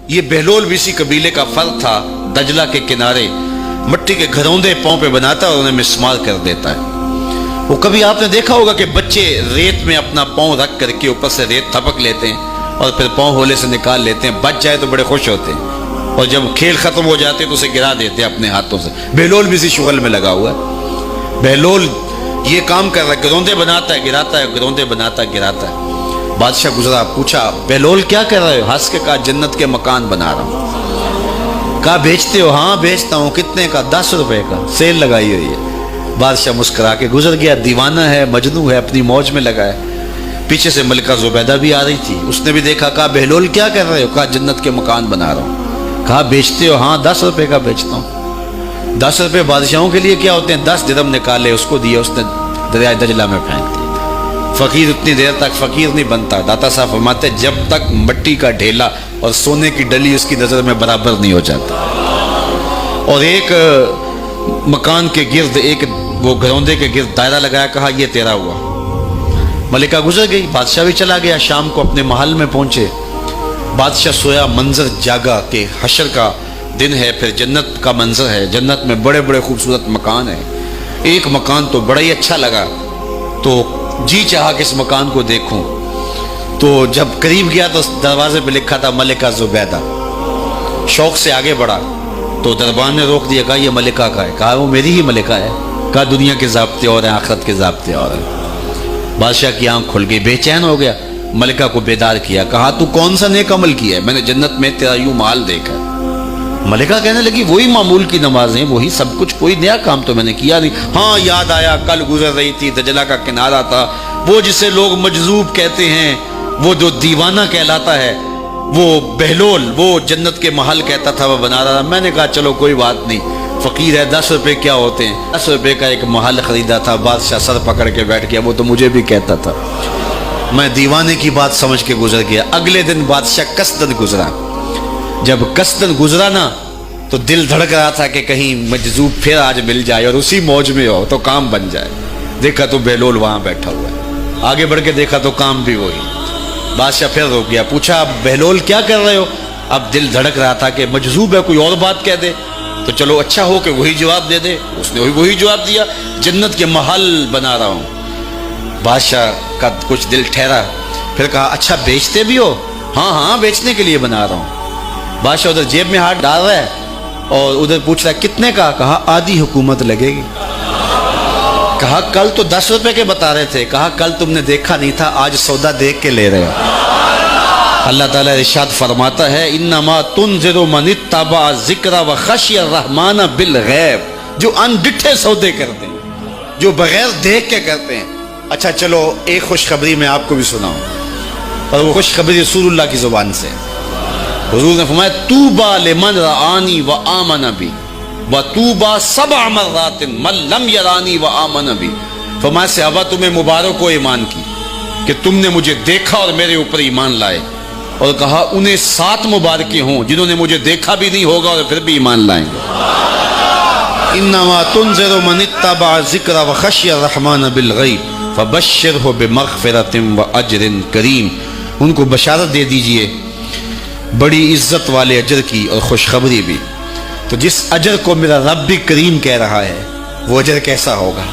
یہ بہلول بھی اسی قبیلے کا فرد تھا، دجلہ کے کنارے مٹی کے گھروندے پاؤں پہ بناتا ہے اور انہیں مسمار کر دیتا ہے۔ وہ کبھی آپ نے دیکھا ہوگا کہ بچے ریت میں اپنا پاؤں رکھ کر کے اوپر سے ریت تھپک لیتے ہیں اور پھر پاؤں ہولے سے نکال لیتے ہیں، بچ جائے تو بڑے خوش ہوتے ہیں، اور جب کھیل ختم ہو جاتے ہیں تو اسے گرا دیتے ہیں اپنے ہاتھوں سے۔ بہلول بھی اسی شغل میں لگا ہوا ہے۔ بہلول یہ کام کر رہا ہے، گروندے بناتا ہے گراتا ہے، گروندے بناتا ہے گراتا ہے۔ بادشاہ گزرا، پوچھا بہلول کیا کر رہے ہو؟ ہنس کے کہا جنت کے مکان بنا رہا ہوں۔ کہا بیچتے ہو؟ ہاں بیچتا ہوں۔ کتنے کا؟ 10 روپے کا، سیل لگائی ہوئی ہے۔ بادشاہ مسکرا کے گزر گیا، دیوانہ ہے، مجنوں ہے، اپنی موج میں لگا ہے۔ پیچھے سے ملکہ زبیدہ بھی آ رہی تھی، اس نے بھی دیکھا، کہا بہلول کیا کر رہے ہو؟ کہا جنت کے مکان بنا رہا ہوں۔ کہا بیچتے ہو؟ ہاں 10 روپے کا بیچتا ہوں۔ 10 روپے بادشاہوں کے لیے کیا ہوتے ہیں؟ 10 درہم نکالے، اس کو دیے، اس نے دریائے دجلہ میں پھینک دیا۔ فقیر اتنی دیر تک فقیر نہیں بنتا، داتا صاحب فرماتے جب تک مٹی کا ڈھیلا اور سونے کی ڈلی اس کی نظر میں برابر نہیں ہو جاتا۔ اور ایک مکان کے گرد، ایک وہ گھروندے کے گرد دائرہ لگایا، کہا یہ تیرا ہوا۔ ملکہ گزر گئی، بادشاہ بھی چلا گیا۔ شام کو اپنے محل میں پہنچے، بادشاہ سویا، منظر جاگا کہ حشر کا دن ہے، پھر جنت کا منظر ہے، جنت میں بڑے بڑے خوبصورت مکان ہیں۔ ایک مکان تو بڑا ہی اچھا لگا، تو جی چاہا کہ اس مکان کو دیکھوں۔ تو جب قریب گیا تو دروازے پہ لکھا تھا ملکہ زبیدہ۔ شوق سے آگے بڑھا تو دربان نے روک دیا، کہا یہ ملکہ کا ہے؟ کہا وہ میری ہی ملکہ ہے۔ کہا دنیا کے ضابطے اور ہیں، آخرت کے ضابطے اور ہیں۔ بادشاہ کی آنکھ کھل گئی، بے چین ہو گیا، ملکہ کو بیدار کیا، کہا تو کون سا نیک عمل کیا ہے؟ میں نے جنت میں تیرا یوں مال دیکھا ہے۔ ملکہ کہنے لگی وہی معمول کی نمازیں، وہی سب کچھ، کوئی نیا کام تو میں نے کیا نہیں۔ ہاں یاد آیا، کل گزر رہی تھی، دجلہ کا کنارہ تھا، وہ جسے لوگ مجذوب کہتے ہیں، وہ جو دیوانہ کہلاتا ہے، وہ بہلول، وہ جنت کے محل کہتا تھا، وہ بنا رہا تھا۔ میں نے کہا چلو کوئی بات نہیں، فقیر ہے، 10 روپے کیا ہوتے ہیں؟ 10 روپے کا ایک محل خریدا تھا۔ بادشاہ سر پکڑ کے بیٹھ گیا، وہ تو مجھے بھی کہتا تھا۔ میں دیوانے کی بات سمجھ کے گزر گیا۔ اگلے دن بادشاہ قصدن گزرا۔ جب قصدن گزرا نا تو دل دھڑک رہا تھا کہ کہیں مجذوب پھر آج مل جائے اور اسی موج میں ہو تو کام بن جائے۔ دیکھا تو بہلول وہاں بیٹھا ہوا ہے، آگے بڑھ کے دیکھا تو کام بھی وہی۔ بادشاہ پھر رک گیا، پوچھا بہلول کیا کر رہے ہو؟ اب دل دھڑک رہا تھا کہ مجذوب ہے، کوئی اور بات کہہ دے تو چلو اچھا ہو کہ وہی جواب دے دے۔ اس نے وہی جواب دیا، جنت کے محل بنا رہا ہوں۔ بادشاہ کا کچھ دل ٹھہرا، پھر کہا اچھا بیچتے بھی ہو؟ ہاں ہاں بیچنے کے لیے بنا رہا ہوں۔ بادشاہ ادھر جیب میں ہاتھ ڈال رہا ہے اور ادھر پوچھ رہا ہے کتنے کا؟ کہا آدھی حکومت لگے گی۔ کہا کل تو 10 روپے کے بتا رہے تھے۔ کہا کل تم نے دیکھا نہیں تھا، آج سودا دیکھ کے لے رہے ہو۔ اللہ تعالیٰ ارشاد فرماتا ہے انما تنذر من اتبع ذکر وخشی الرحمن بالغیب، جو ان ڈٹھے سودے کرتے ہیں، جو بغیر دیکھ کے کرتے ہیں۔ اچھا چلو ایک خوشخبری میں آپ کو بھی سناؤں، اور وہ خوشخبری رسول اللہ کی زبان سے۔ حضور نے فرمایا طوبی لمن رآنی وآمن بی وطوبی 7 مرات من لم یرانی وآمن بی۔ فرمایا صحابہ تمہیں مبارک ہو ایمان کی کہ تم نے مجھے دیکھا اور میرے اوپر ایمان لائے، اور کہا انہیں 7 مبارکیں ہوں جنہوں نے مجھے دیکھا بھی نہیں ہوگا اور پھر بھی ایمان لائیں گے۔ انما تنذر من اتبع ذکر وخشی الرحمن بالغیب فبشرہ بمغفرۃ واجر کریم۔ ان کو بشارت دے دیجئے بڑی عزت والے اجر کی اور خوشخبری بھی۔ تو جس اجر کو میرا رب بھی کریم کہہ رہا ہے وہ اجر کیسا ہوگا؟